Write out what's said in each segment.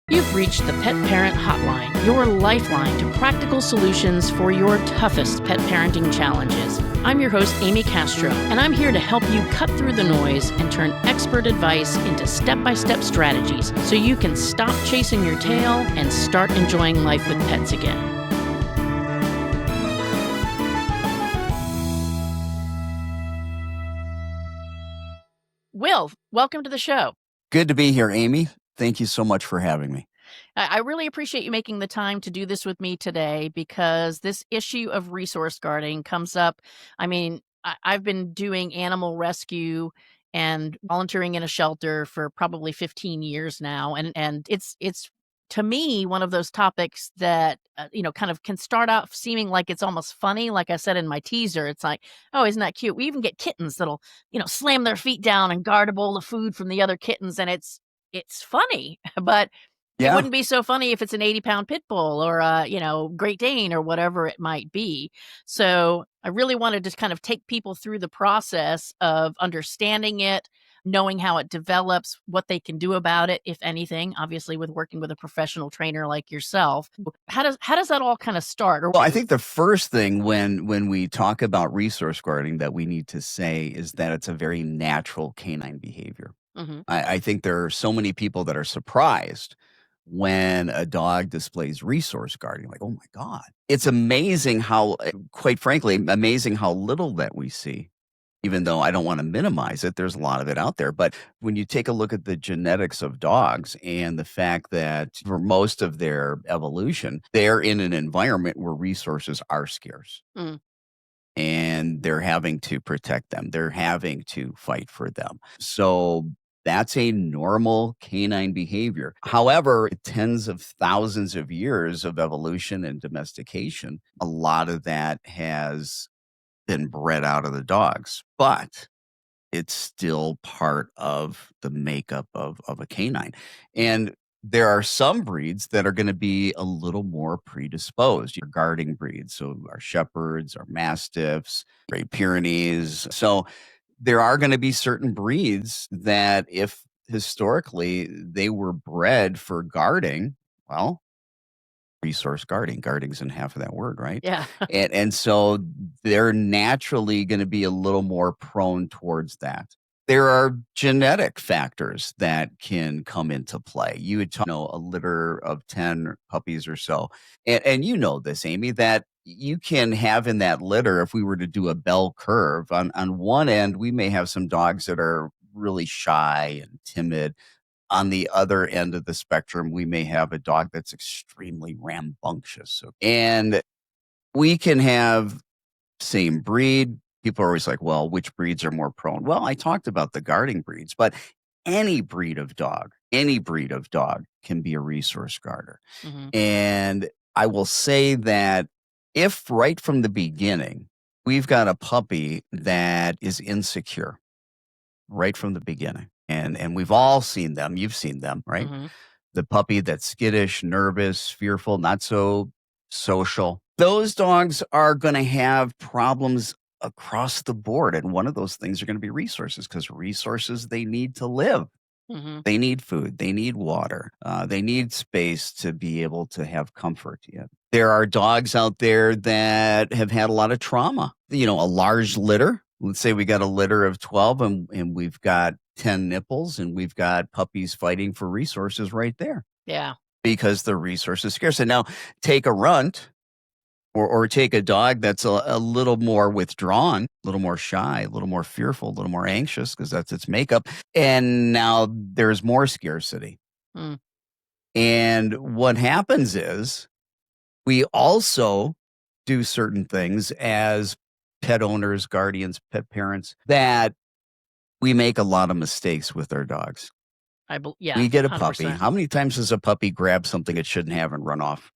You've reached the Pet Parent Hotline, your lifeline to practical solutions for your toughest pet parenting challenges. I'm your host, Amy Castro, and I'm here to help you cut through the noise and turn expert advice into step-by-step strategies so you can stop chasing your tail and start enjoying life with pets again. Will, welcome to the show. Good to be here, Amy. Thank you so much for having me. I really appreciate you making the time to do this with me today because this issue of resource guarding comes up. I mean, I've been doing animal rescue and volunteering in a shelter for probably 15 years now, and it's to me one of those topics that kind of can start out seeming like it's almost funny. Like I said in my teaser, it's like, oh, isn't that cute? We even get kittens that'll slam their feet down and guard a bowl of food from the other kittens, and it's funny, but it Yeah. wouldn't be so funny if it's an 80-pound pit bull or a, Great Dane or whatever it might be. So I really wanted to kind of take people through the process of understanding it, knowing how it develops, what they can do about it, if anything, obviously with working with a professional trainer like yourself. How does that all kind of start? Well, I think the first thing when we talk about resource guarding that we need to say is that it's a very natural canine behavior. Mhm. I think there are so many people that are surprised when a dog displays resource guarding, like, oh my God. It's amazing how, quite frankly, amazing how little that we see. Even though I don't want to minimize it, there's a lot of it out there. But when you take a look at the genetics of dogs and the fact that for most of their evolution, they're in an environment where resources are scarce. Mm. And they're having to protect them. They're having to fight for them. So that's a normal canine behavior. However, tens of thousands of years of evolution and domestication, a lot of that has been bred out of the dogs, but it's still part of the makeup of a canine. And there are some breeds that are going to be a little more predisposed. Your guarding breeds, so our shepherds, our mastiffs, Great Pyrenees. So there are going to be certain breeds that, if historically they were bred for guarding, well, resource guarding. Guarding's in half of that word, right? Yeah. And so they're naturally going to be a little more prone towards that. There are genetic factors that can come into play. You would a litter of 10 puppies or so. And you know this, Amy, that you can have in that litter, if we were to do a bell curve, on one end, we may have some dogs that are really shy and timid. On the other end of the spectrum, we may have a dog that's extremely rambunctious. And we can have same breed. People are always like, well, which breeds are more prone? Well, I talked about the guarding breeds, but any breed of dog can be a resource guarder. Mhm. And I will say that if right from the beginning, we've got a puppy that is insecure right from the beginning, and we've all seen them. You've seen them, right? Mhm. The puppy that's skittish, nervous, fearful, not so social. Those dogs are going to have problems across the board. And one of those things are going to be resources, because resources, they need to live. Mhm. They need food. They need water. They need space to be able to have comfort. Yeah. There are dogs out there that have had a lot of trauma. A large litter. Let's say we got a litter of 12 and we've got 10 nipples and we've got puppies fighting for resources right there. Yeah. Because the resource is scarce. And now take a runt or take a dog that's a little more withdrawn, a little more shy, a little more fearful, a little more anxious, because that's its makeup. And now there's more scarcity. Mm. And what happens is we also do certain things as pet owners, guardians, pet parents, that we make a lot of mistakes with our dogs. Yeah. We get a puppy. 100%. How many times does a puppy grab something it shouldn't have and run off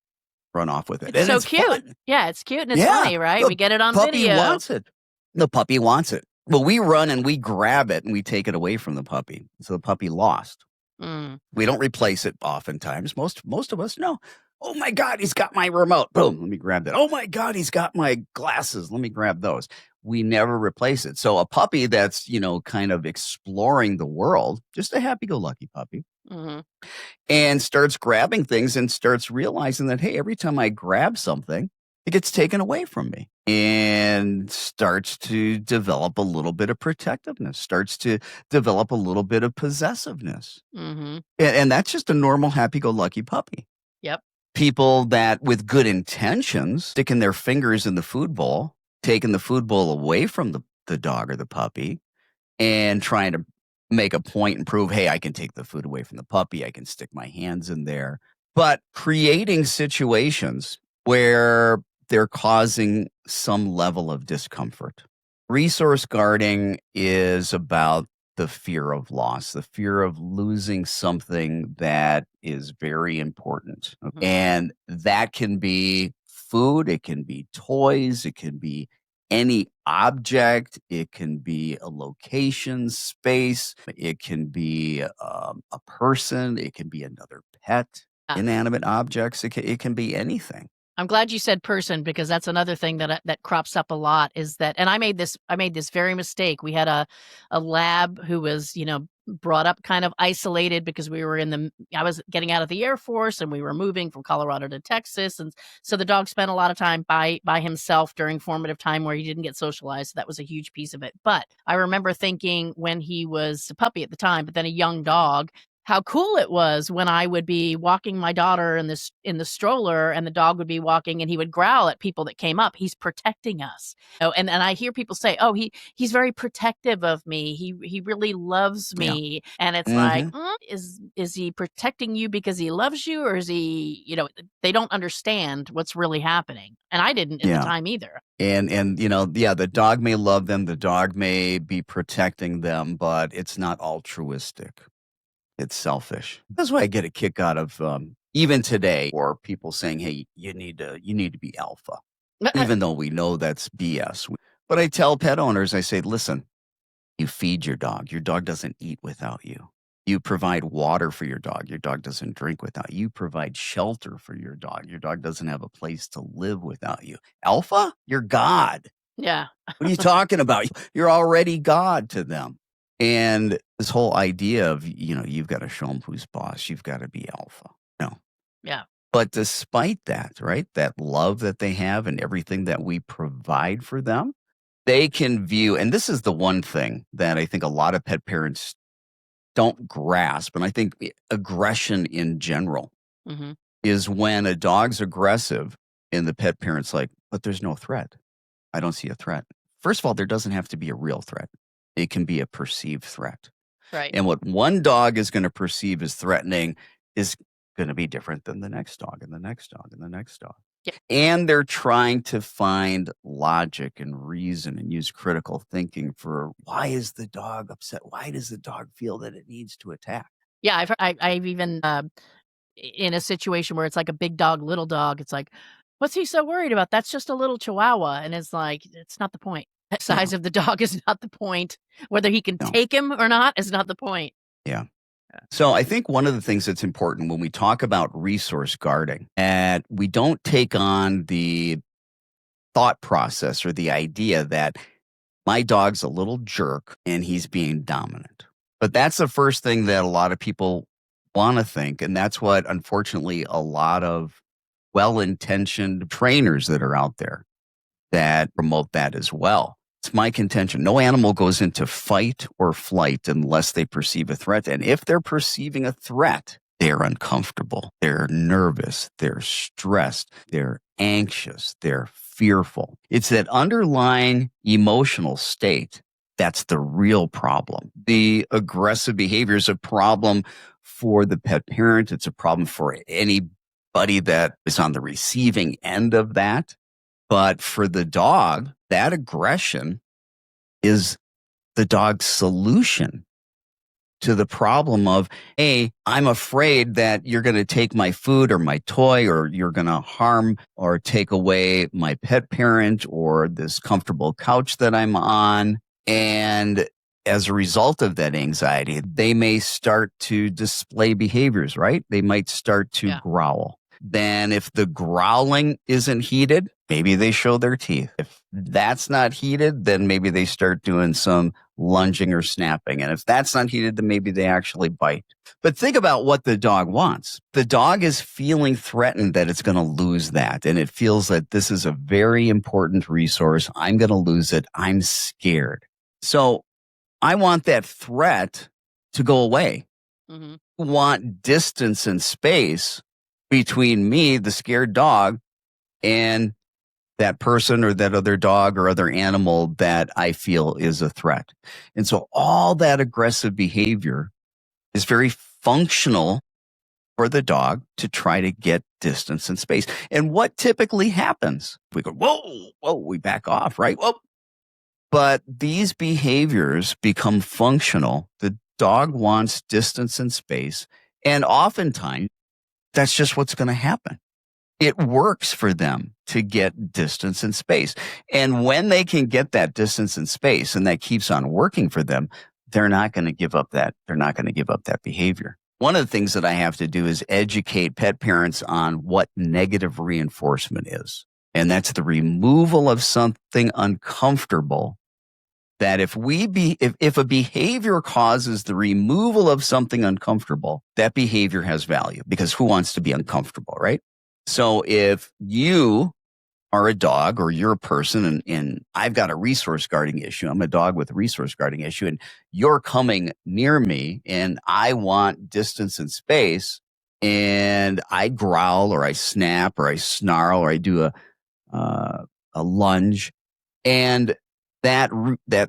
with it? It's And so it's cute. fun. Yeah, it's cute and it's Yeah, funny, right? the We get it on puppy video. wants it. The puppy wants it. Well, we run and we grab it and we take it away from the puppy. So the puppy lost. Mm. We don't replace it oftentimes. Most of us know. Oh my God, he's got my remote. Boom, let me grab that. Oh my God, he's got my glasses. Let me grab those. we never replace it. So a puppy that's, kind of exploring the world, just a happy-go-lucky puppy, Mhm. and starts grabbing things and starts realizing that, hey, every time I grab something, it gets taken away from me and starts to develop a little bit of protectiveness, starts to develop a little bit of possessiveness. Mhm. And that's just a normal happy go lucky puppy. Yep. People that with good intentions sticking their fingers in the food bowl, taking the food bowl away from the dog or the puppy, and trying to make a point and prove, hey, I can take the food away from the puppy. I can stick my hands in there. But creating situations where they're causing some level of discomfort. Resource guarding is about the fear of loss, the fear of losing something that is very important. Mhm. And that can be food, it can be toys, it can be any object, it can be a location, space, it can be a person, it can be another pet, Yeah. inanimate objects, it can be anything. I'm glad you said person because that's another thing that crops up a lot is that and I made this very mistake. We had a lab who was, brought up kind of isolated because we were I was getting out of the Air Force and we were moving from Colorado to Texas, and so the dog spent a lot of time by himself during formative time where he didn't get socialized, so that was a huge piece of it. But I remember thinking when he was a puppy at the time, but then a young dog, how cool it was when I would be walking my daughter in the stroller and the dog would be walking and he would growl at people that came up. He's protecting us. Oh, and I hear people say, "Oh, he's very protective of me. He really loves Yeah. me." And it's like, Hmm. is he protecting you because he loves you, or is he, they don't understand what's really happening. And I didn't at the Yeah. time either. And yeah, the dog may love them, the dog may be protecting them, but it's not altruistic. It's selfish. That's why I get a kick out of even today, or people saying, "Hey, you need to be alpha," even though we know that's BS. But I tell pet owners, I say, "Listen, you feed your dog. Your dog doesn't eat without you. You provide water for your dog. Your dog doesn't drink without you. You provide shelter for your dog. Your dog doesn't have a place to live without you. Alpha, you're God. Yeah. What are you talking about? You're already God to them." And this whole idea of, you've got to show them who's boss. You've got to be alpha. No. Yeah. But despite that, right, that love that they have and everything that we provide for them, they can view, and this is the one thing that I think a lot of pet parents don't grasp, and I think aggression in general Mhm. is when a dog's aggressive and the pet parent's like, but there's no threat. I don't see a threat. First of all, there doesn't have to be a real threat. It can be a perceived threat. Right. And what one dog is going to perceive as threatening is going to be different than the next dog and the next dog and the next dog. Yeah. And they're trying to find logic and reason and use critical thinking for why is the dog upset? Why does the dog feel that it needs to attack? Yeah, I've even, in a situation where it's like a big dog, little dog, it's like, "What's he so worried about? That's just a little chihuahua." And it's like, it's not the point. The Yeah, size of the dog is not the point. Whether he can no, take him or not is not the point. yeah. Yeah. So I think one of the things that's important when we talk about resource guarding, and we don't take on the thought process or the idea that my dog's a little jerk and he's being dominant. But that's the first thing that a lot of people want to think. And that's what, unfortunately, a lot of well intentioned trainers that are out there that promote that as well. It's my contention. No animal goes into fight or flight unless they perceive a threat. And if they're perceiving a threat, they're uncomfortable, they're nervous, they're stressed, they're anxious, they're fearful. It's that underlying emotional state that's the real problem. The aggressive behavior is a problem for the pet parent, it's a problem for anybody that is on the receiving end of that. But for the dog, that aggression is the dog's solution to the problem of, hey, I'm afraid that you're going to take my food or my toy, or you're going to harm or take away my pet parent or this comfortable couch that I'm on. And as a result of that anxiety, they may start to display behaviors, right? They might start to Yeah. growl. Then if the growling isn't heated, maybe they show their teeth. If that's not heated, then maybe they start doing some lunging or snapping. And if that's not heated, then maybe they actually bite. But think about what the dog wants. The dog is feeling threatened that it's going to lose that. And it feels that this is a very important resource. I'm going to lose it. I'm scared. So I want that threat to go away. Mhm. Want distance and space between me, the scared dog, and that person or that other dog or other animal that I feel is a threat. And so all that aggressive behavior is very functional for the dog to try to get distance and space. And what typically happens? We go, whoa, whoa, we back off, right? Whoa. But these behaviors become functional. The dog wants distance and space. And oftentimes, that's just what's going to happen. It works for them to get distance and space. And when they can get that distance and space and that keeps on working for them, they're not going to give up that. They're not going to give up that behavior. One of the things that I have to do is educate pet parents on what negative reinforcement is. And that's the removal of something uncomfortable. That if a behavior causes the removal of something uncomfortable, that behavior has value, because who wants to be uncomfortable, right? So if you are a dog or you're a person and I've got a resource guarding issue, I'm a dog with a resource guarding issue, and you're coming near me and I want distance and space, and I growl or I snap or I snarl or I do a lunge, and that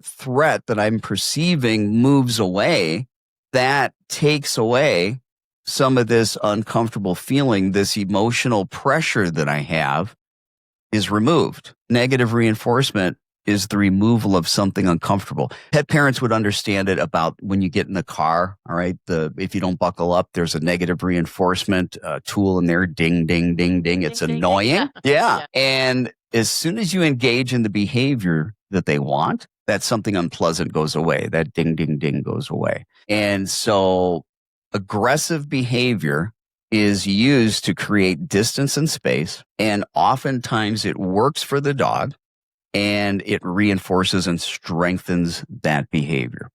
threat that I'm perceiving moves away, that takes away some of this uncomfortable feeling, this emotional pressure that I have is removed. Negative reinforcement is the removal of something uncomfortable. Pet parents would understand it about when you get in the car, all right? If you don't buckle up, there's a negative reinforcement tool in there. Ding, ding, ding, ding. It's Ding, ding, ding. annoying. Yeah. Yeah. And as soon as you engage in the behavior that they want, that something unpleasant goes away. That ding, ding, ding goes away. And so aggressive behavior is used to create distance and space. And oftentimes it works for the dog and it reinforces and strengthens that behavior.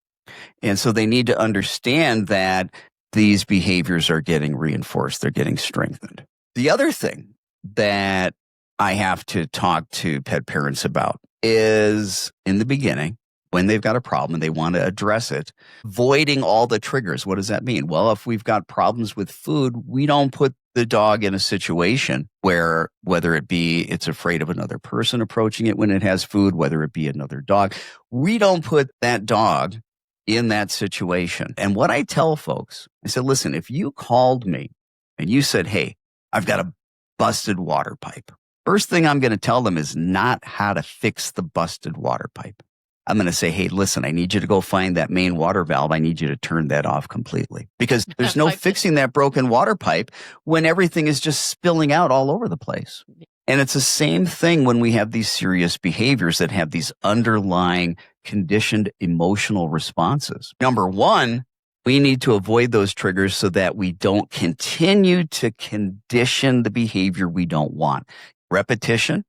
And so they need to understand that these behaviors are getting reinforced. They're getting strengthened. The other thing that I have to talk to pet parents about is in the beginning, when they've got a problem and they want to address it, voiding all the triggers. What does that mean? Well, if we've got problems with food, we don't put the dog in a situation where, whether it be it's afraid of another person approaching it when it has food, whether it be another dog, we don't put that dog in that situation. And what I tell folks, I said, listen, if you called me and you said, hey, I've got a busted water pipe, first thing I'm going to tell them is not how to fix the busted water pipe. I'm going to say, hey, listen, I need you to go find that main water valve. I need you to turn that off completely, because there's no fixing that broken water pipe when everything is just spilling out all over the place. And it's the same thing when we have these serious behaviors that have these underlying conditioned emotional responses. Number one, we need to avoid those triggers so that we don't continue to condition the behavior we don't want. Repetition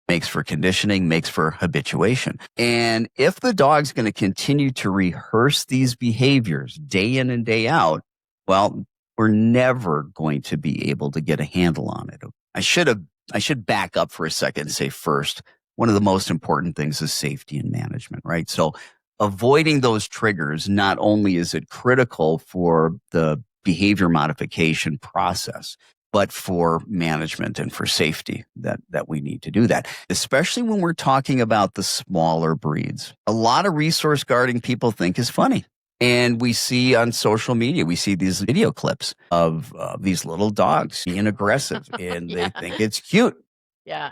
makes for conditioning, makes for habituation. And if the dog's going to continue to rehearse these behaviors day in and day out, well, we're never going to be able to get a handle on it. I should back up for a second and say, first, one of the most important things is safety and management, right? So avoiding those triggers, not only is it critical for the behavior modification process, but for management and for safety that we need to do that, especially when we're talking about the smaller breeds. A lot of resource guarding people think is funny. And we see on social media, we see these video clips of these little dogs being aggressive and Yeah. they think it's cute, Yeah.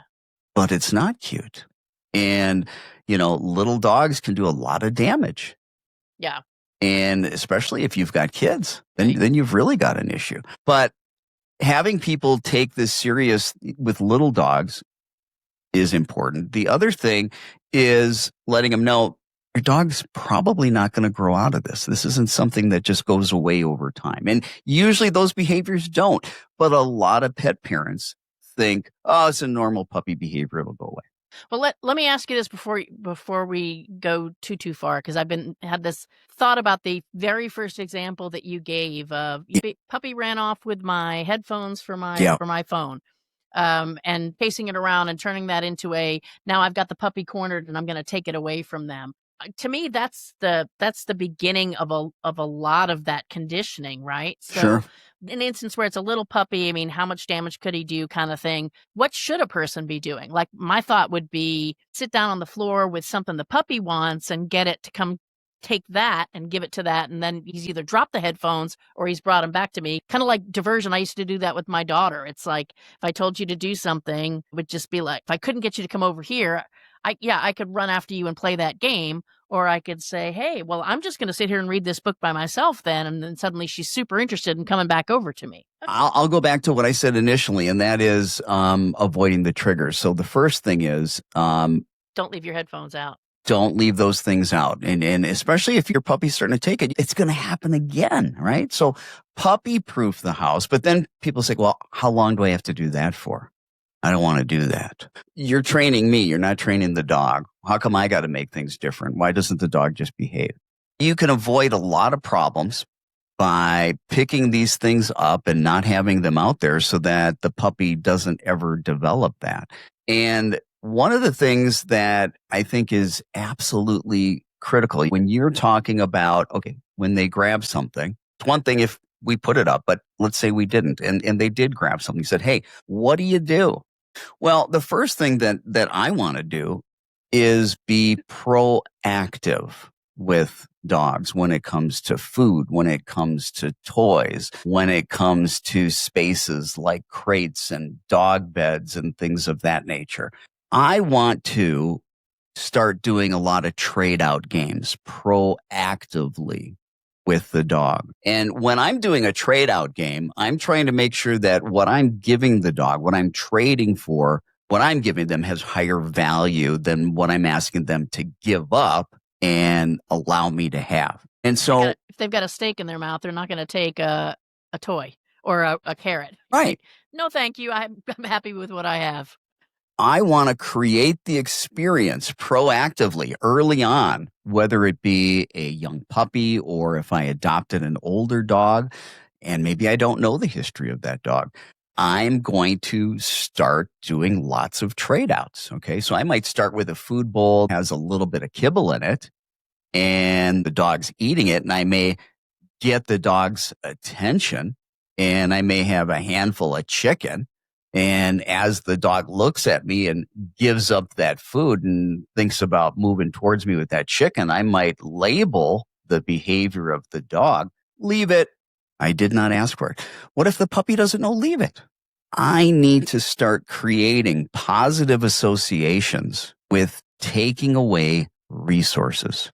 but it's not cute. And, little dogs can do a lot of damage. Yeah. And especially if you've got kids, then you've really got an issue. But having people take this serious with little dogs is important. The other thing is letting them know your dog's probably not going to grow out of this. This isn't something that just goes away over time. And usually those behaviors don't. But a lot of pet parents think, oh, it's a normal puppy behavior. It'll go away. Well, let me ask you this before we go too far, because I've been had this thought about the very first example that you gave of Yeah. puppy ran off with my headphones Yeah. for my phone, and chasing it around and turning that into a now I've got the puppy cornered and I'm going to take it away from them. To me, that's the beginning of a lot of that conditioning, right? So, Sure. an instance where it's a little puppy, I mean, how much damage could he do, kind of thing. What should a person be doing? Like, my thought would be sit down on the floor with something the puppy wants and get it to come take that and give it to that, and then he's either dropped the headphones or he's brought them back to me. Kind of like diversion. I used to do that with my daughter. It's like if I told you to do something, it would just be like, if I couldn't get you to come over here, I could run after you and play that game, or I could say, hey, well, I'm just going to sit here and read this book by myself then, and then suddenly she's super interested in coming back over to me. I'll go back to what I said initially, and that is avoiding the triggers. So the first thing is Don't leave your headphones out. don't leave those things out. And especially if your puppy's starting to take it, it's going to happen again, right? So puppy proof the house. But then people say, well, how long do I have to do that for? I don't want to do that. You're training me. You're not training the dog. How come I got to make things different? Why doesn't the dog just behave? You can avoid a lot of problems by picking these things up and not having them out there so that the puppy doesn't ever develop that. And one of the things that I think is absolutely critical when you're talking about, okay, when they grab something, it's one thing if we put it up, but let's say we didn't and they did grab something. You said, hey, what do you do? Well, the first thing that I want to do is be proactive with dogs when it comes to food, when it comes to toys, when it comes to spaces like crates and dog beds and things of that nature. I want to start doing a lot of trade out games proactively with the dog. And when I'm doing a trade out game, I'm trying to make sure that what I'm giving the dog, what I'm trading for, what I'm giving them has higher value than what I'm asking them to give up and allow me to have. And so, If they've got a steak in their mouth, they're not going to take a toy or a carrot. right. No, thank you. I'm happy with what I have. I want to create the experience proactively early on, whether it be a young puppy or if I adopted an older dog and maybe I don't know the history of that dog. I'm going to start doing lots of trade outs. Okay. So I might start with a food bowl that has a little bit of kibble in it and the dog's eating it. And I may get the dog's attention and I may have a handful of chicken. And as the dog looks at me and gives up that food and thinks about moving towards me with that chicken, I might label the behavior of the dog, leave it. I did not ask for it. What if the puppy doesn't know, leave it? I need to start creating positive associations with taking away resources.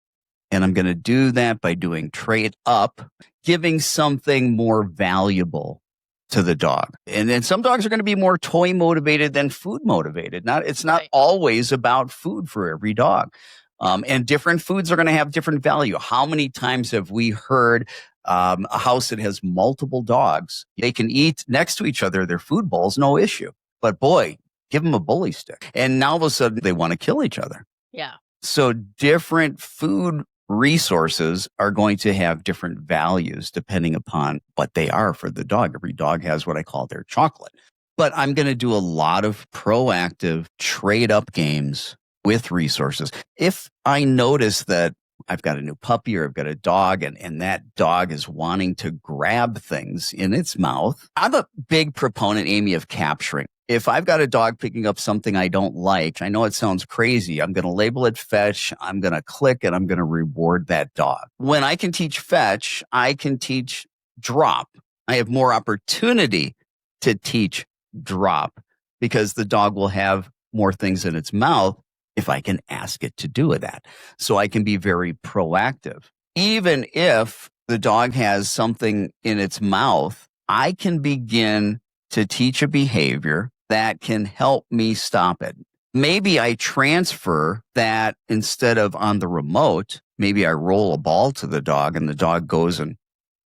And I'm going to do that by doing trade up, giving something more valuable to the dog. And then some dogs are going to be more toy motivated than food motivated. It's not Right. always about food for every dog. And different foods are going to have different value. How many times have we heard a house that has multiple dogs? They can eat next to each other, their food bowls, no issue. But boy, give them a bully stick. And now all of a sudden they want to kill each other. Yeah. So different food resources are going to have different values depending upon what they are for the dog. Every dog has what I call their chocolate. But I'm going to do a lot of proactive trade up games with resources. If I notice that I've got a new puppy or I've got a dog and that dog is wanting to grab things in its mouth, I'm a big proponent, Amy, of capturing. If I've got a dog picking up something I don't like, I know it sounds crazy. I'm going to label it fetch. I'm going to click and I'm going to reward that dog. When I can teach fetch, I can teach drop. I have more opportunity to teach drop because the dog will have more things in its mouth if I can ask it to do that. So I can be very proactive. Even if the dog has something in its mouth, I can begin to teach a behavior that can help me stop it. Maybe I transfer that instead of on the remote, maybe I roll a ball to the dog and the dog goes and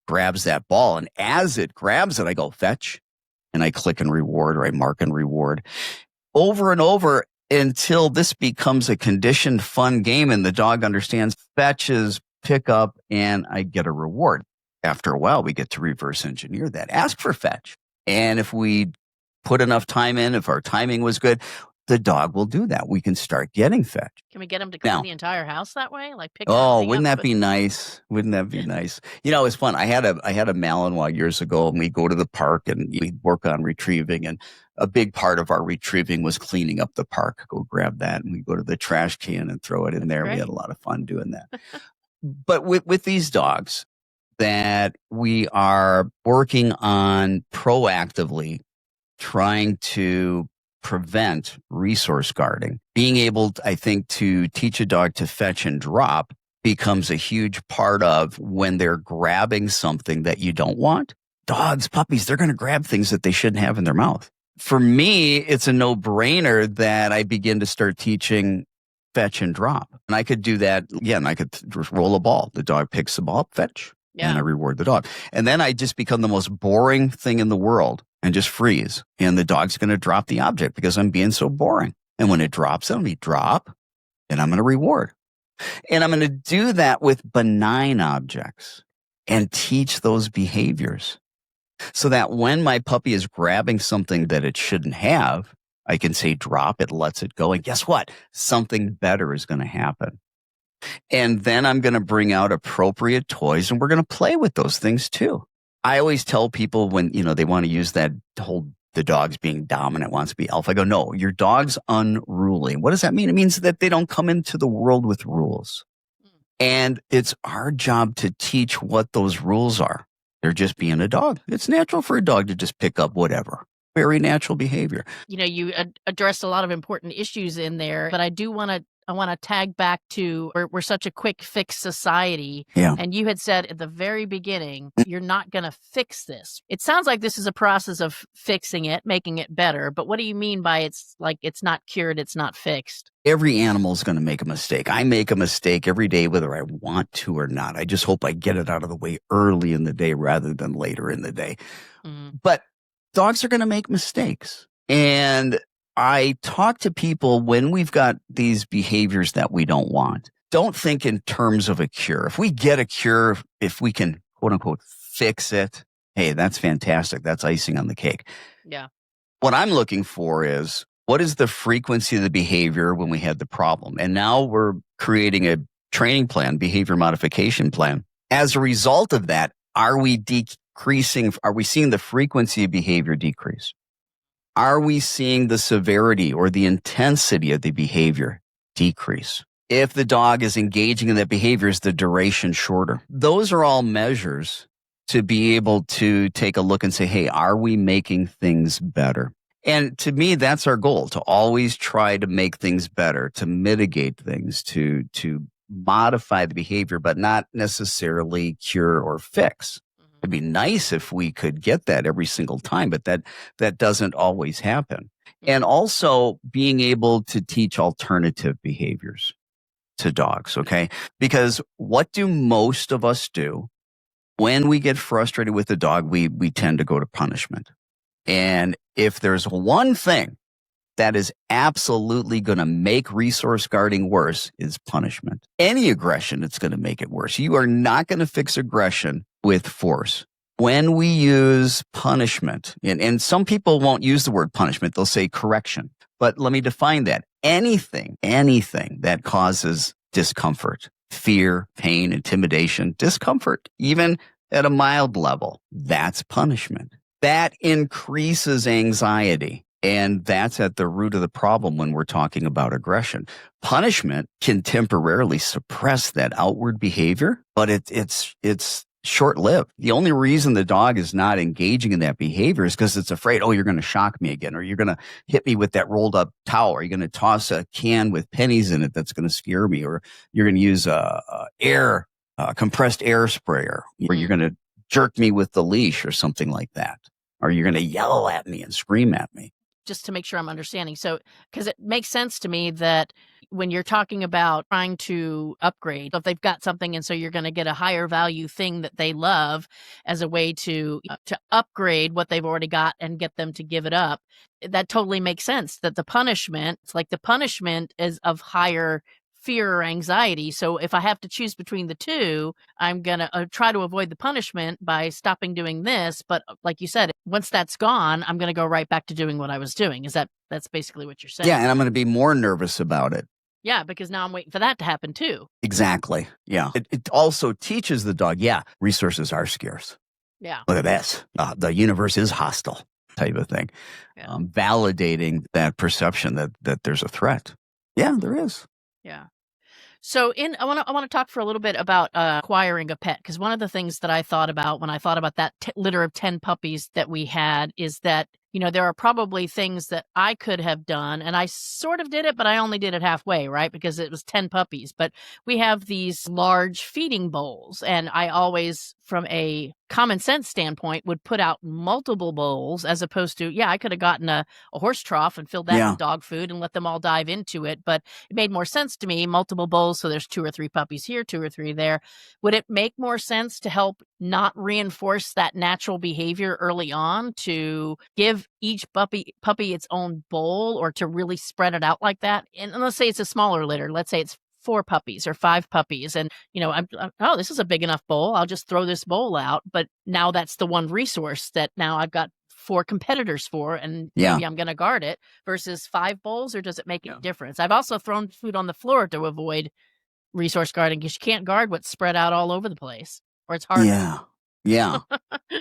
grabs that ball. And as it grabs it, I go fetch and I click and reward or I mark and reward over and over until this becomes a conditioned fun game and the dog understands fetches, pick up, and I get a reward. After a while, we get to reverse engineer that. Ask for fetch. And if we put enough time in, if our timing was good, the dog will do that. We can start getting fetch. Can we get them to clean Now, the entire house that way? Like pick oh, everything up wouldn't and that put be nice? Wouldn't that be nice? You know, it's fun. I had a Malinois years ago, and we go to the park and we work on retrieving. And a big part of our retrieving was cleaning up the park. Go grab that, and we go to the trash can and throw it in That's there. We had a great. lot of fun doing that. But with these dogs that we are working on proactively trying to prevent resource guarding. Being able, I think, to teach a dog to fetch and drop becomes a huge part of when they're grabbing something that you don't want. Dogs, puppies, they're going to grab things that they shouldn't have in their mouth. For me, it's a no-brainer that I begin to start teaching fetch and drop. And I could do that again. I could just roll a ball. The dog picks the ball, fetch, and I Yeah. reward the dog. And then I just become the most boring thing in the world and just freeze. And the dog's going to drop the object because I'm being so boring. And when it drops, it'll be drop, and I'm going to reward. And I'm going to do that with benign objects and teach those behaviors so that when my puppy is grabbing something that it shouldn't have, I can say drop, it lets it go. And guess what? Something better is going to happen. And then I'm going to bring out appropriate toys and we're going to play with those things too. I always tell people when, they want to use that whole, the dog's being dominant, wants to be alpha. I go, no, your dog's unruly. What does that mean? It means that they don't come into the world with rules. And it's our job to teach what those rules are. They're just being a dog. It's natural for a dog to just pick up whatever. Very natural behavior. You addressed a lot of important issues in there, but I want to tag back to we're such a quick fix society. Yeah. And you had said at the very beginning, you're not going to fix this. It sounds like this is a process of fixing it, making it better. But what do you mean by it's not cured, it's not fixed? Every animal is going to make a mistake. I make a mistake every day, whether I want to or not. I just hope I get it out of the way early in the day rather than later in the day. But dogs are going to make mistakes. And I talk to people when we've got these behaviors that we don't want. Don't think in terms of a cure. If we get a cure, if we can, quote unquote, fix it, hey, that's fantastic. That's icing on the cake. Yeah. What I'm looking for is what is the frequency of the behavior when we had the problem? And now we're creating a training plan, behavior modification plan. As a result of that, are we decreasing? Are we seeing the frequency of behavior decrease? Are we seeing the severity or the intensity of the behavior decrease? If the dog is engaging in that behavior, is the duration shorter? Those are all measures to be able to take a look and say, hey, are we making things better? And to me, that's our goal, to always try to make things better, to mitigate things, to modify the behavior, but not necessarily cure or fix. It'd be nice if we could get that every single time, but that doesn't always happen. And also being able to teach alternative behaviors to dogs, okay? Because what do most of us do when we get frustrated with the dog? We tend to go to punishment. And if there's one thing that is absolutely going to make resource guarding worse is punishment. Any aggression, it's going to make it worse. You are not going to fix aggression with force. When we use punishment, and some people won't use the word punishment, they'll say correction. But let me define that. Anything that causes discomfort, fear, pain, intimidation, discomfort, even at a mild level, that's punishment. That increases anxiety. And that's at the root of the problem when we're talking about aggression. Punishment can temporarily suppress that outward behavior, but it's short-lived. The only reason the dog is not engaging in that behavior is because it's afraid, oh, you're going to shock me again, or you're going to hit me with that rolled up towel, or you're going to toss a can with pennies in it that's going to scare me, or you're going to use a compressed air sprayer, or you're going to jerk me with the leash or something like that, or you're going to yell at me and scream at me. just to make sure I'm understanding. So, because it makes sense to me that when you're talking about trying to upgrade, if they've got something and so you're going to get a higher value thing that they love as a way to upgrade what they've already got and get them to give it up, that totally makes sense. That the punishment, it's like the punishment is of higher fear or anxiety. So if I have to choose between the two, I'm going to try to avoid the punishment by stopping doing this. But like you said, once that's gone, I'm going to go right back to doing what I was doing. That's basically what you're Yeah, saying? and I'm going to be more nervous about it. Yeah, because now I'm waiting for that to happen too. Exactly. Yeah. It also teaches the dog, yeah, resources are scarce. Yeah. Look at this. The universe is hostile, type of thing. Yeah. Validating that perception that there's a threat. Yeah, there is. Yeah. So I want to talk for a little bit about acquiring a pet, because one of the things that I thought about when I thought about that litter of 10 puppies that we had is that, there are probably things that I could have done, and I sort of did it, but I only did it halfway, right? Because it was 10 puppies. But we have these large feeding bowls, and I always, from a common sense standpoint, would put out multiple bowls as opposed to, I could have gotten a horse trough and filled that Yeah. with dog food and let them all dive into it. But it made more sense to me, multiple bowls, so there's 2 or 3 puppies here, 2 or 3 there. Would it make more sense to help not reinforce that natural behavior early on, to give each puppy its own bowl, or to really spread it out like that? And let's say it's a smaller litter. Let's say it's 4 puppies or 5 puppies. And, oh, this is a big enough bowl. I'll just throw this bowl out. But now that's the one resource that now I've got 4 competitors for, and maybe I'm going to guard it, versus 5 bowls. Or does it make a difference? I've also thrown food on the floor to avoid resource guarding, because you can't guard what's spread out all over the place, or it's hard. Yeah. Yeah.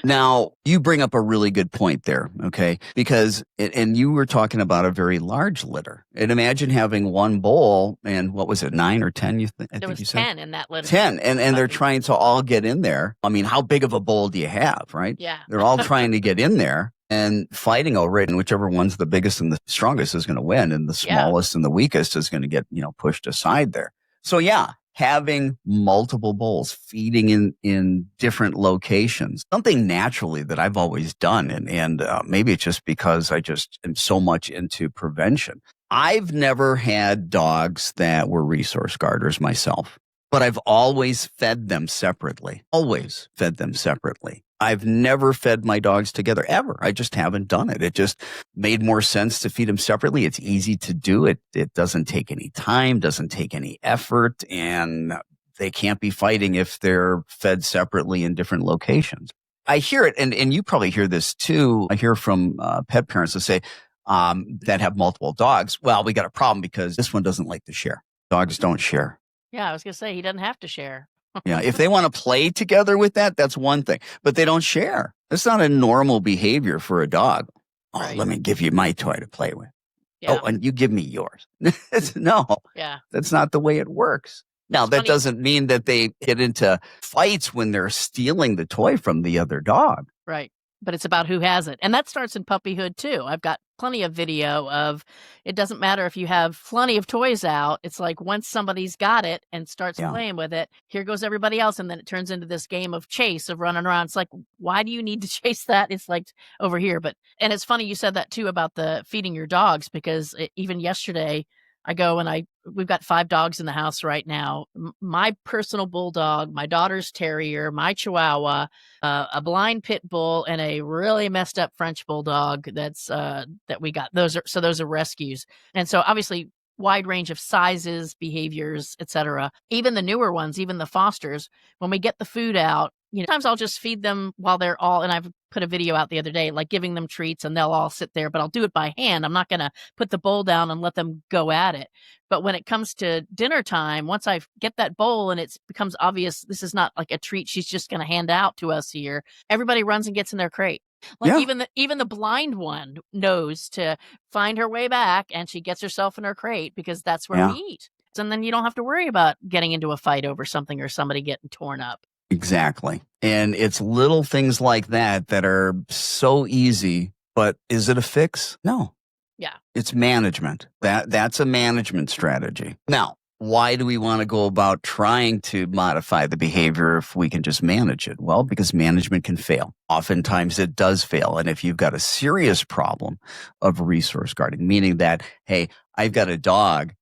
Now, you bring up a really good point there, okay? Because, and you were talking about a very large litter. And imagine having one bowl and what was it, 9 or 10? There was 10 in that litter. 10. And they're trying to all get in there. I mean, how big of a bowl do you have, right? Yeah. They're all trying to get in there and fighting over it. And whichever one's the biggest and the strongest is going to win. And the smallest and the weakest is going to get, pushed aside there. So, yeah. Having multiple bowls, feeding in different locations, something naturally that I've always done. And maybe it's just because I just am so much into prevention. I've never had dogs that were resource guarders myself, but I've always fed them separately, I've never fed my dogs together ever. I just haven't done it. It just made more sense to feed them separately. It's easy to do. It doesn't take any time, doesn't take any effort, and they can't be fighting if they're fed separately in different locations. I hear it, and you probably hear this too. I hear from pet parents that say that have multiple dogs, well, we got a problem because this one doesn't like to share. Dogs don't share. Yeah, I was going to say, he doesn't have to share. Yeah, if they want to play together with that's one thing, but they don't share. It's not a normal behavior for a dog. Oh, Right. let me give you my toy to play with. Yeah. Oh, and you give me yours. No, Yeah. that's not the way it works. Now, It's that funny. doesn't mean that they get into fights when they're stealing the toy from the other dog. Right. But it's about who has it. And that starts in puppyhood too. I've got plenty of video of, it doesn't matter if you have plenty of toys out. It's like once somebody's got it and starts playing with it, here goes everybody else. And then it turns into this game of chase, of running around. It's like, why do you need to chase that? It's like over here. And it's funny you said that too about the feeding your dogs, because even yesterday I go and we've got 5 dogs in the house right now. My personal bulldog, my daughter's terrier, my chihuahua, a blind pit bull, and a really messed up French bulldog that we got. Those are rescues. And so obviously wide range of sizes, behaviors, etc. Even the newer ones, even the fosters, when we get the food out, sometimes I'll just feed them while they're all, and I've put a video out the other day, like giving them treats, and they'll all sit there, but I'll do it by hand. I'm not going to put the bowl down and let them go at it. But when it comes to dinner time, once I get that bowl and it becomes obvious this is not like a treat she's just going to hand out to us here, everybody runs and gets in their crate. Like even the blind one knows to find her way back, and she gets herself in her crate because that's where we eat. And then you don't have to worry about getting into a fight over something or somebody getting torn up. Exactly. And it's little things like that are so easy, but is it a fix? No. Yeah. It's management. That's a management strategy. Now, why do we want to go about trying to modify the behavior if we can just manage it? Well, because management can fail. Oftentimes it does fail. And if you've got a serious problem of resource guarding, meaning that, hey, I've got a dog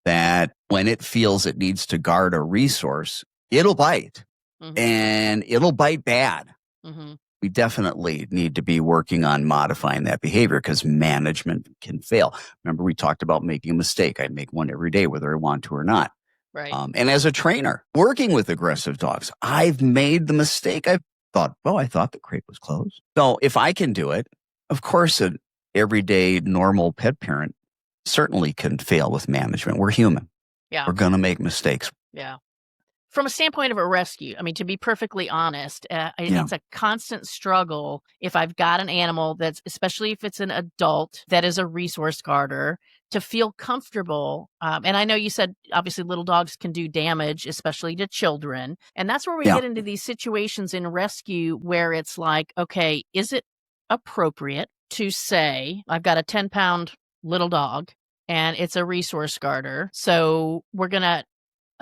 that when it feels it needs to guard a resource, it'll bite Mhm. and it'll bite bad. Mhm. We definitely need to be working on modifying that behavior because management can fail. Remember, we talked about making a mistake. I make one every day, whether I want to or not. Right. And as a trainer working with aggressive dogs, I've made the mistake. I thought, oh, I thought the crate was closed. So if I can do it, of course, an everyday normal pet parent certainly can fail with management. We're human. Yeah. We're going to make mistakes. Yeah. From a standpoint of a rescue, I mean, to be perfectly honest, Yeah. it's a constant struggle if I've got an animal that's, especially if it's an adult that is a resource guarder, to feel comfortable. And I know you said obviously little dogs can do damage, especially to children. And that's where we Yeah. get into these situations in rescue where it's like, okay, is it appropriate to say, I've got a 10-pound little dog and it's a resource guarder. So we're going to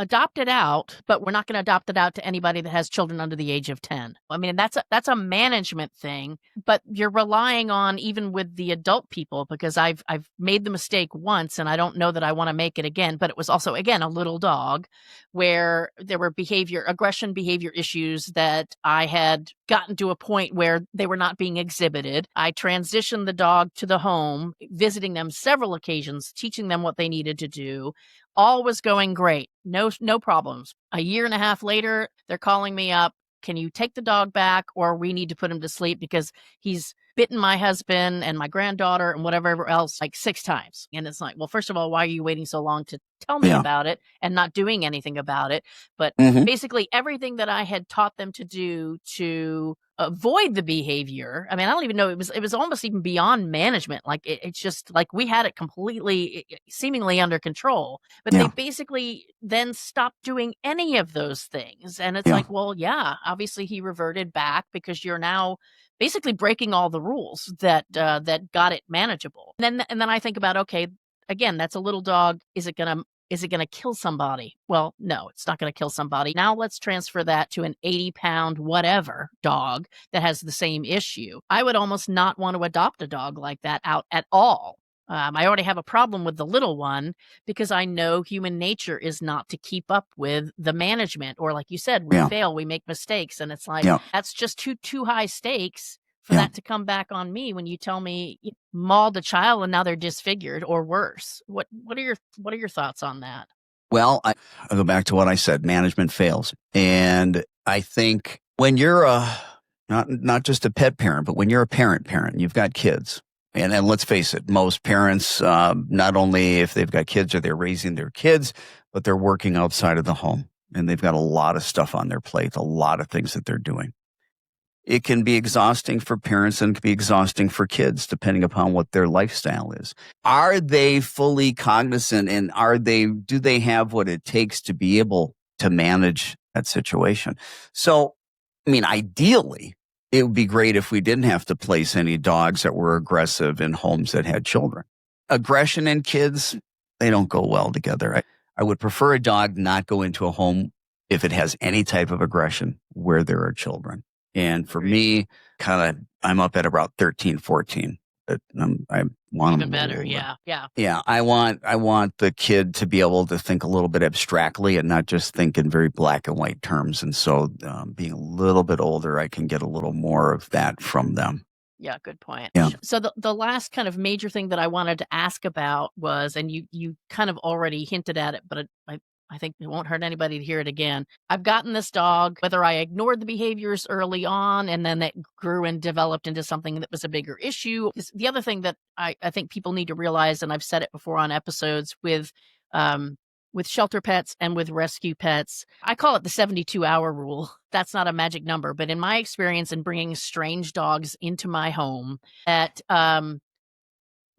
adopt it out, but we're not gonna adopt it out to anybody that has children under the age of 10. I mean, that's a management thing, but you're relying on even with the adult people because I've made the mistake once and I don't know that I wanna make it again, but it was also, again, a little dog where there were aggression behavior issues that I had gotten to a point where they were not being exhibited. I transitioned the dog to the home, visiting them several occasions, teaching them what they needed to do. All was going great. No problems. A year and a half later, they're calling me up. Can you take the dog back or we need to put him to sleep because he's bitten my husband and my granddaughter and whatever else like 6 times. And it's like, well, first of all, why are you waiting so long to tell me Yeah. about it and not doing anything about it? But Hmm. basically everything that I had taught them to do to avoid the behavior. I mean, I don't even know, it was almost even beyond management. Like it's just like we had it completely seemingly under control, but they Yeah. basically then stopped doing any of those things. And it's Yeah. like, well, yeah, obviously he reverted back because you're now basically breaking all the rules that got it manageable. And then I think about, okay, again, that's a little dog. Is it gonna kill somebody? Well, no, it's not gonna kill somebody. Now let's transfer that to an 80-pound whatever dog that has the same issue. I would almost not want to adopt a dog like that out at all. I already have a problem with the little one because I know human nature is not to keep up with the management. Or like you said, we Yeah. fail, we make mistakes, and it's like Yeah. that's just too high stakes for Yeah. that to come back on me when you tell me you mauled a child and now they're disfigured or worse. What are your thoughts on that? Well, I'll go back to what I said. Management fails. And I think when you're not just a pet parent, but when you're a parent, you've got kids. And let's face it, most parents, not only if they've got kids or they're raising their kids, but they're working outside of the home and they've got a lot of stuff on their plate, a lot of things that they're doing. It can be exhausting for parents and it can be exhausting for kids, depending upon what their lifestyle is. Are they fully cognizant and do they have what it takes to be able to manage that situation? So, I mean, ideally, it would be great if we didn't have to place any dogs that were aggressive in homes that had children. Aggression and kids, they don't go well together. I would prefer a dog not go into a home if it has any type of aggression where there are children. And for Agreed. me, I'm up at about 13, 14. But I want Even them a little better. older. Yeah. Yeah. Yeah, I want the kid to be able to think a little bit abstractly and not just think in very black and white terms. And so, being a little bit older, I can get a little more of that from them. Yeah, good point. Yeah, So the last kind of major thing that I wanted to ask about was, and you kind of already hinted at it, but I think it won't hurt anybody to hear it again. I've gotten this dog, whether I ignored the behaviors early on and then that grew and developed into something that was a bigger issue. The other thing that I think people need to realize, and I've said it before on episodes with shelter pets and with rescue pets, I call it the 72-hour rule. That's not a magic number, but in my experience in bringing strange dogs into my home, that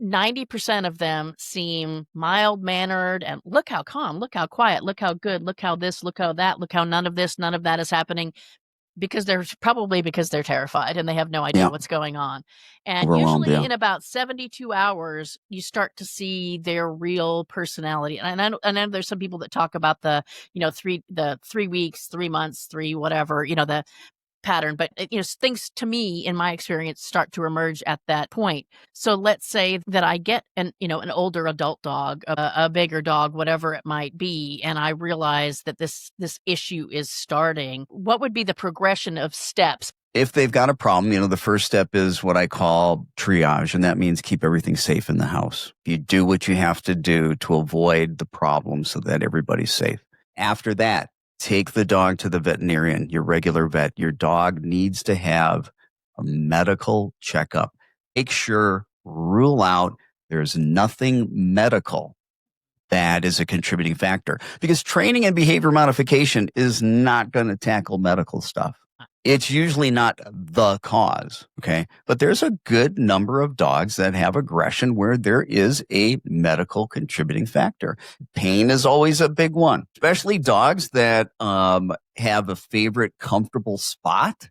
90% of them seem mild mannered and look how calm, look how quiet, look how good, look how this, look how that, look how none of this, none of that is happening. because they're terrified and they have no idea Yeah, what's going on. And overwhelmed, usually yeah. in about 72 hours, you start to see their real personality. And I know there's some people that talk about the 3 weeks, 3 months, three whatever, the pattern, but things to me in my experience start to emerge at that point. So let's say that I get an older adult dog, a bigger dog, whatever it might be, and I realize that this issue is starting. What would be the progression of steps? If they've got a problem, the first step is what I call triage, and that means keep everything safe in the house. You do what you have to do to avoid the problem so that everybody's safe. After that, take the dog to the veterinarian, your regular vet. Your dog needs to have a medical checkup. Make sure, rule out there's nothing medical that is a contributing factor, because training and behavior modification is not going to tackle medical stuff. It's usually not the cause, okay? But there's a good number of dogs that have aggression where there is a medical contributing factor. Pain is always a big one, especially dogs that have a favorite comfortable spot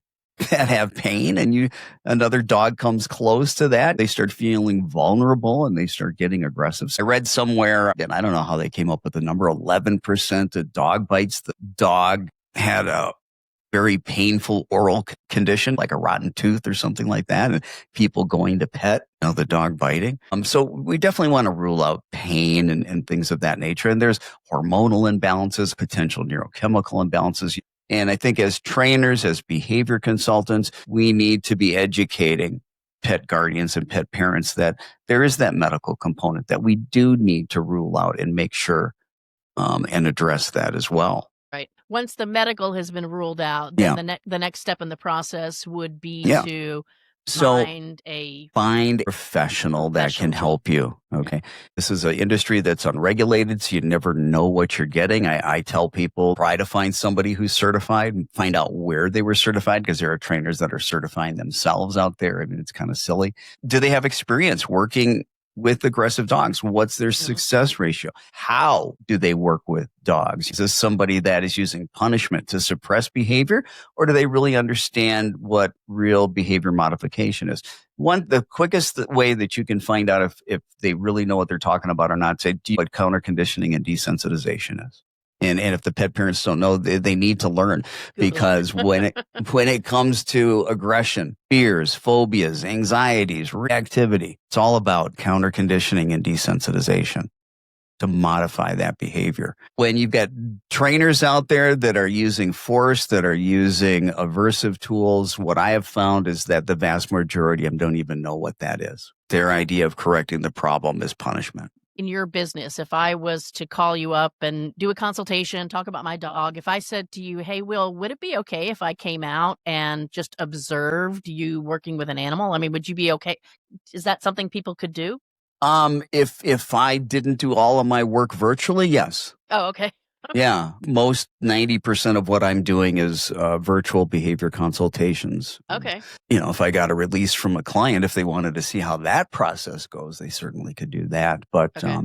that have pain, and another dog comes close to that, they start feeling vulnerable and they start getting aggressive. So I read somewhere, and I don't know how they came up with the number, 11% of dog bites. The dog had a very painful oral condition, like a rotten tooth or something like that, and people going to pet the dog biting. So we definitely want to rule out pain and things of that nature. And there's hormonal imbalances, potential neurochemical imbalances. And I think as trainers, as behavior consultants, we need to be educating pet guardians and pet parents that there is that medical component that we do need to rule out and make sure and address that as well. Right. Once the medical has been ruled out, then Yeah. the next step in the process would be Yeah. to So find a professional that can Professional. help you. Okay. This is an industry that's unregulated, so you never know what you're getting. I tell people, try to find somebody who's certified and find out where they were certified, because there are trainers that are certifying themselves out there. I mean, it's kind of silly. Do they have experience working with aggressive dogs? What's their success ratio? How do they work with dogs? Is this somebody that is using punishment to suppress behavior, or do they really understand what real behavior modification is? The quickest way that you can find out if they really know what they're talking about or not, say, do you know what counter conditioning and desensitization is? And if the pet parents don't know, they need to learn, because when it comes to aggression, fears, phobias, anxieties, reactivity, it's all about counter conditioning and desensitization to modify that behavior. When you've got trainers out there that are using force, that are using aversive tools, what I have found is that the vast majority of them don't even know what that is. Their idea of correcting the problem is punishment. In your business, if I was to call you up and do a consultation, talk about my dog, if I said to you, "Hey, Will, would it be okay if I came out and just observed you working with an animal?" I mean, would you be okay? Is that something people could do? If I didn't do all of my work virtually, yes. Oh, okay. Yeah, most 90% of what I'm doing is virtual behavior consultations. Okay. If I got a release from a client, if they wanted to see how that process goes, they certainly could do that. But, Okay.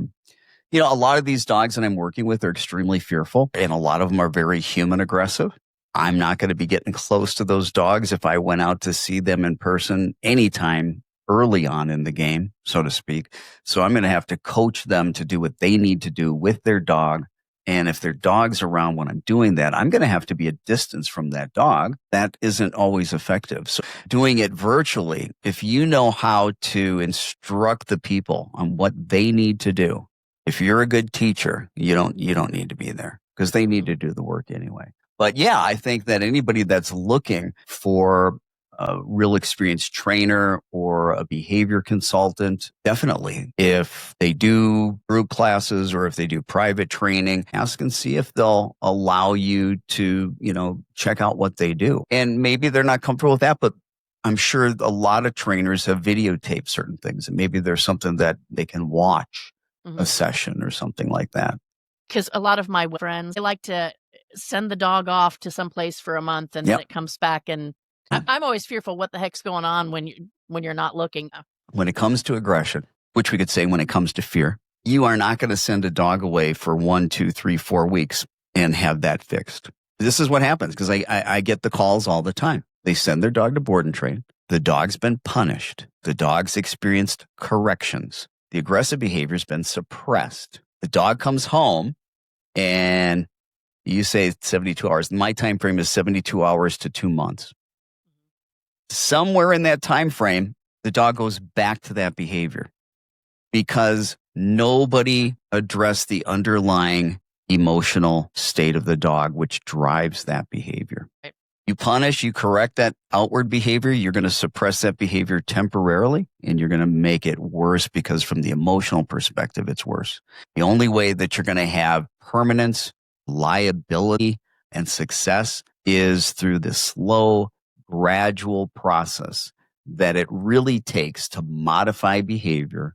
a lot of these dogs that I'm working with are extremely fearful, and a lot of them are very human aggressive. I'm not going to be getting close to those dogs if I went out to see them in person anytime early on in the game, so to speak. So I'm going to have to coach them to do what they need to do with their dog. And if their dog's around when I'm doing that, I'm going to have to be a distance from that dog. That isn't always effective. So doing it virtually, if you know how to instruct the people on what they need to do, if you're a good teacher, you don't need to be there, because they need to do the work anyway. But yeah, I think that anybody that's looking for a real experienced trainer or a behavior consultant, definitely, if they do group classes or if they do private training, ask and see if they'll allow you to, check out what they do. And maybe they're not comfortable with that, but I'm sure a lot of trainers have videotaped certain things, and maybe there's something that they can watch a session or something like that. Because a lot of my friends, they like to send the dog off to some place for a month, and then it comes back, and I'm always fearful what the heck's going on when you're not looking. When it comes to aggression, which we could say when it comes to fear, you are not going to send a dog away for 1, 2, 3, 4 weeks and have that fixed. This is what happens because I get the calls all the time. They send their dog to board and train. The dog's been punished. The dog's experienced corrections. The aggressive behavior's been suppressed. The dog comes home and you say 72 hours. My time frame is 72 hours to 2 months. Somewhere in that time frame, the dog goes back to that behavior because nobody addressed the underlying emotional state of the dog, which drives that behavior. Right. You punish, you correct that outward behavior, you're going to suppress that behavior temporarily, and you're going to make it worse because from the emotional perspective, it's worse. The only way that you're going to have permanence, liability, and success is through the slow, gradual process that it really takes to modify behavior.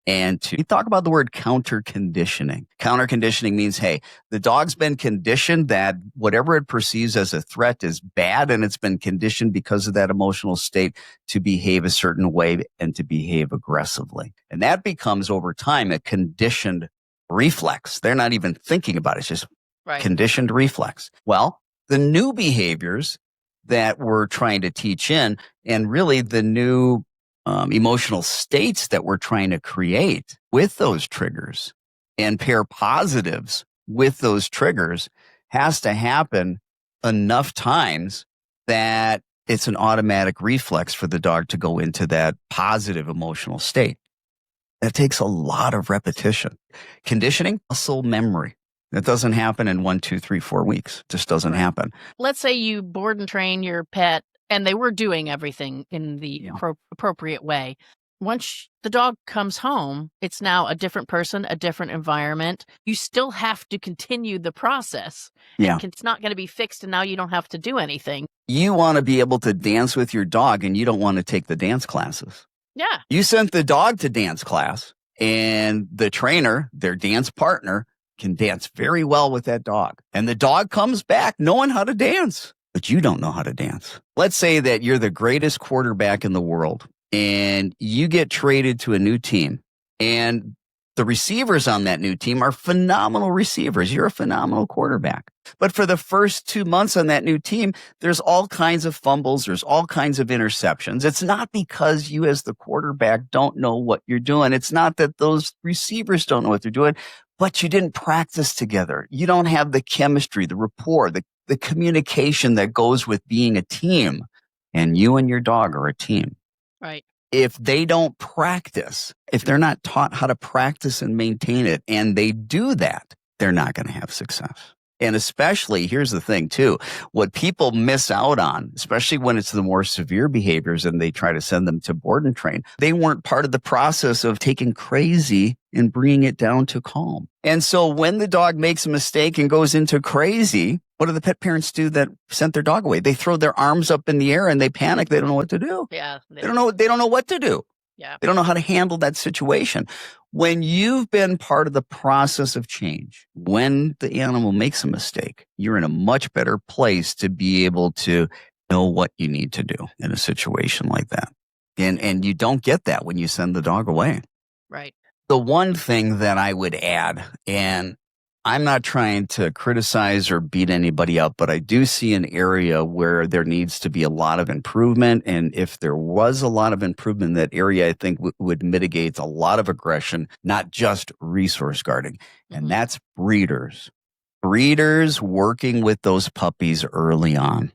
And we talk about the word counter conditioning. Counter conditioning means, hey, the dog's been conditioned that whatever it perceives as a threat is bad, and it's been conditioned because of that emotional state to behave a certain way and to behave aggressively. And that becomes over time a conditioned reflex. They're not even thinking about it. It's just Right. conditioned reflex. Well, the new behaviors that we're trying to teach in, and really the new emotional states that we're trying to create with those triggers and pair positives with those triggers has to happen enough times that it's an automatic reflex for the dog to go into that positive emotional state. That takes a lot of repetition. Conditioning, muscle memory. That doesn't happen in 1, 2, 3, 4 weeks. It just doesn't happen. Let's say you board and train your pet and they were doing everything in the appropriate way. Once the dog comes home, it's now a different person, a different environment. You still have to continue the process. Yeah. It's not going to be fixed and now you don't have to do anything. You want to be able to dance with your dog and you don't want to take the dance classes. Yeah. You sent the dog to dance class and the trainer, their dance partner, can dance very well with that dog. And the dog comes back knowing how to dance, but you don't know how to dance. Let's say that you're the greatest quarterback in the world and you get traded to a new team and the receivers on that new team are phenomenal receivers. You're a phenomenal quarterback. But for the first 2 months on that new team, there's all kinds of fumbles. There's all kinds of interceptions. It's not because you as the quarterback don't know what you're doing. It's not that those receivers don't know what they're doing, but you didn't practice together. You don't have the chemistry, the rapport, the communication that goes with being a team. And you and your dog are a team. Right. If they don't practice, if they're not taught how to practice and maintain it, and they do that, they're not going to have success. And especially, here's the thing too, what people miss out on, especially when it's the more severe behaviors and they try to send them to board and train, they weren't part of the process of taking crazy and bringing it down to calm. And so when the dog makes a mistake and goes into crazy, what do the pet parents do that sent their dog away? They throw their arms up in the air and they panic. They don't know what to do. Yeah. They don't know what to do. Yeah. They don't know how to handle that situation. When you've been part of the process of change, when the animal makes a mistake, you're in a much better place to be able to know what you need to do in a situation like that. And you don't get that when you send the dog away. Right. The one thing that I would add, and I'm not trying to criticize or beat anybody up, but I do see an area where there needs to be a lot of improvement. And if there was a lot of improvement in that area, I think would mitigate a lot of aggression, not just resource guarding. And that's breeders. Breeders working with those puppies early on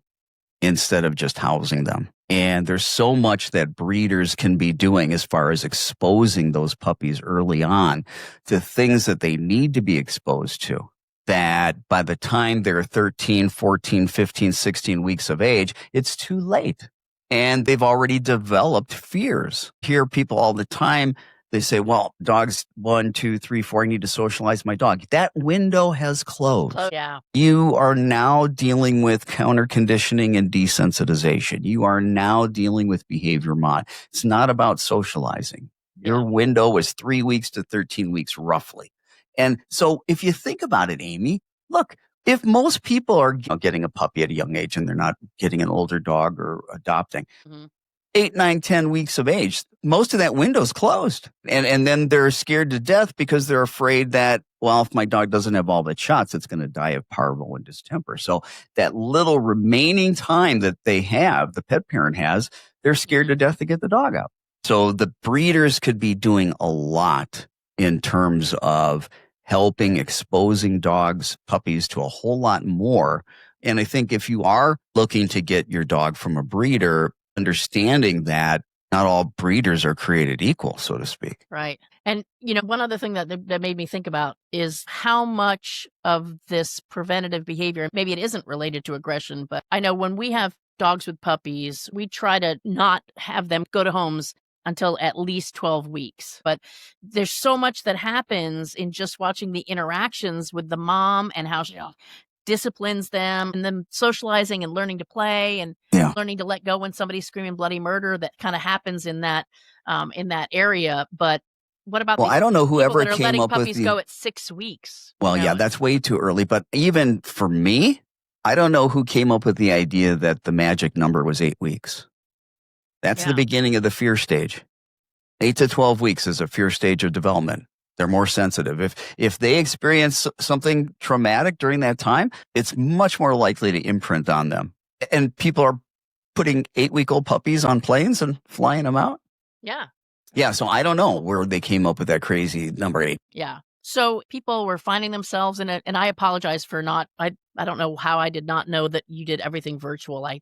instead of just housing them. And there's so much that breeders can be doing as far as exposing those puppies early on to things that they need to be exposed to, that by the time they're 13, 14, 15, 16 weeks of age, it's too late. And they've already developed fears. Hear people all the time. They say, well, dog's 1, 2, 3, 4, I need to socialize my dog. That window has closed. Yeah. You are now dealing with counter conditioning and desensitization. You are now dealing with behavior mod. It's not about socializing. Your window is 3 weeks to 13 weeks roughly. And so if you think about it, Amy, look, if most people are getting a puppy at a young age and they're not getting an older dog or adopting, 8, 9, 10 weeks of age, most of that window's closed. And then they're scared to death because they're afraid that, well, if my dog doesn't have all of its shots, it's going to die of parvo and distemper. So that little remaining time that they have, the pet parent has, they're scared to death to get the dog out. So the breeders could be doing a lot in terms of helping exposing dogs, puppies to a whole lot more. And I think if you are looking to get your dog from a breeder, understanding that not all breeders are created equal, so to speak. Right. And, one other thing that made me think about is how much of this preventative behavior, maybe it isn't related to aggression, but I know when we have dogs with puppies, we try to not have them go to homes until at least 12 weeks. But there's so much that happens in just watching the interactions with the mom and how she disciplines them, and them socializing and learning to play and Yeah. learning to let go when somebody's screaming bloody murder. That kind of happens in that area. But what about Well, these I don't know people whoever that are came letting up with puppies go at 6 weeks? Well, yeah, that's way too early. But even for me, I don't know who came up with the idea that the magic number was 8 weeks. That's the beginning of the fear stage. 8 to 12 weeks is a fear stage of development. They're more sensitive. If they experience something traumatic during that time, it's much more likely to imprint on them. And people are putting 8-week-old puppies on planes and flying them out. Yeah. Yeah, so I don't know where they came up with that crazy number 8. Yeah. So people were finding themselves in it, and I apologize for not. I don't know how I did not know that you did everything virtual. I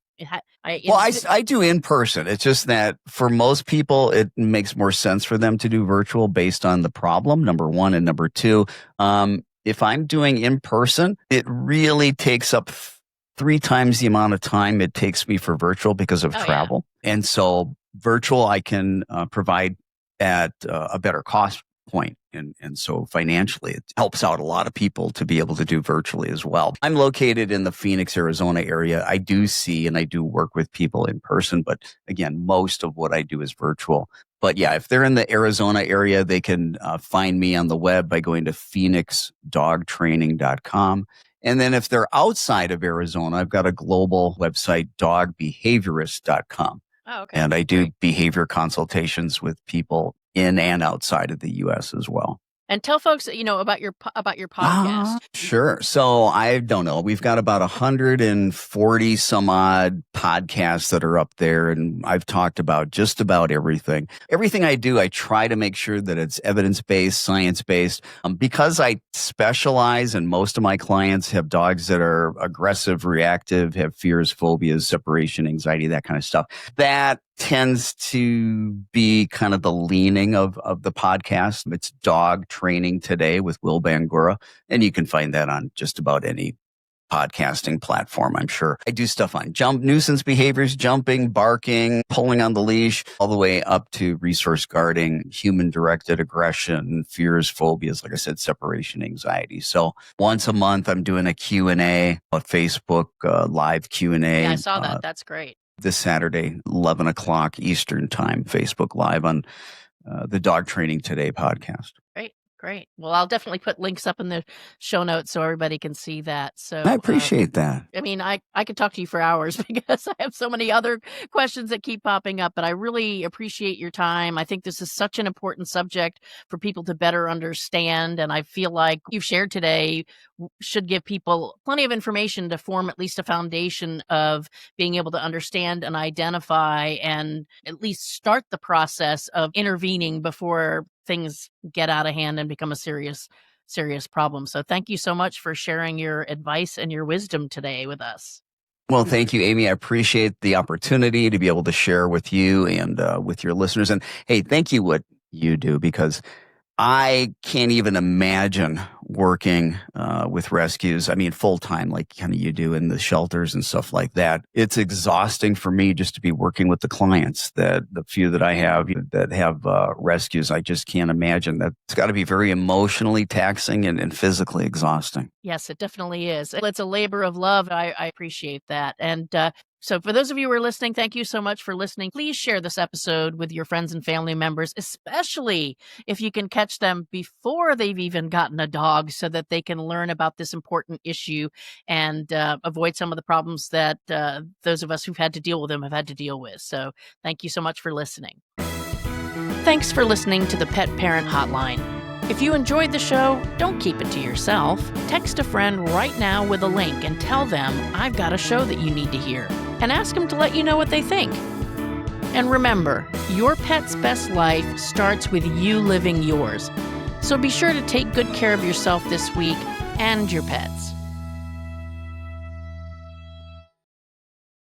do in person. It's just that for most people, it makes more sense for them to do virtual based on the problem, number one. And number two, if I'm doing in person, it really takes up 3 times the amount of time it takes me for virtual because of travel. Yeah. And so virtual, I can provide at a better cost point. And so financially, it helps out a lot of people to be able to do virtually as well. I'm located in the Phoenix, Arizona area. I do see and I do work with people in person, but again, most of what I do is virtual. But yeah, if they're in the Arizona area, they can find me on the web by going to phoenixdogtraining.com. And then if they're outside of Arizona, I've got a global website, dogbehaviorist.com. Oh, okay. And I do behavior consultations with people in and outside of the U.S. as well. And tell folks, about your podcast. Sure. So I don't know. We've got about 140 some odd podcasts that are up there. And I've talked about just about everything. Everything I do, I try to make sure that it's evidence-based, science-based. Because I specialize and most of my clients have dogs that are aggressive, reactive, have fears, phobias, separation, anxiety, that kind of stuff. That tends to be kind of the leaning of the podcast. It's Dog Training Today with Will Bangura. And you can find that on just about any podcasting platform, I'm sure. I do stuff on nuisance behaviors, jumping, barking, pulling on the leash, all the way up to resource guarding, human-directed aggression, fears, phobias, like I said, separation anxiety. So once a month, I'm doing a Q&A, a Facebook live Q&A. Yeah, I saw that. That's great. This Saturday, 11 o'clock Eastern time, Facebook Live on the Dog Training Today podcast. Great. Well, I'll definitely put links up in the show notes so everybody can see that. So I appreciate that. I mean, I could talk to you for hours because I have so many other questions that keep popping up, but I really appreciate your time. I think this is such an important subject for people to better understand. And I feel like you've shared today should give people plenty of information to form at least a foundation of being able to understand and identify and at least start the process of intervening before things get out of hand and become a serious problem. So thank you so much for sharing your advice and your wisdom today with us. Well, thank you, Amy. I appreciate the opportunity to be able to share with you and with your listeners. And hey, thank you what you do, because I can't even imagine working with rescues. I mean, full time, like kind of you do in the shelters and stuff like that. It's exhausting for me just to be working with the clients, that the few that I have that have rescues. I just can't imagine that. It's got to be very emotionally taxing and physically exhausting. Yes, it definitely is. It's a labor of love. I appreciate that. And So, for those of you who are listening, thank you so much for listening. Please share this episode with your friends and family members, especially if you can catch them before they've even gotten a dog so that they can learn about this important issue and avoid some of the problems that those of us who've had to deal with them have had to deal with. So, thank you so much for listening. Thanks for listening to the Pet Parent Hotline. If you enjoyed the show, don't keep it to yourself. Text a friend right now with a link and tell them I've got a show that you need to hear, and ask them to let you know what they think. And remember, your pet's best life starts with you living yours. So be sure to take good care of yourself this week and your pets.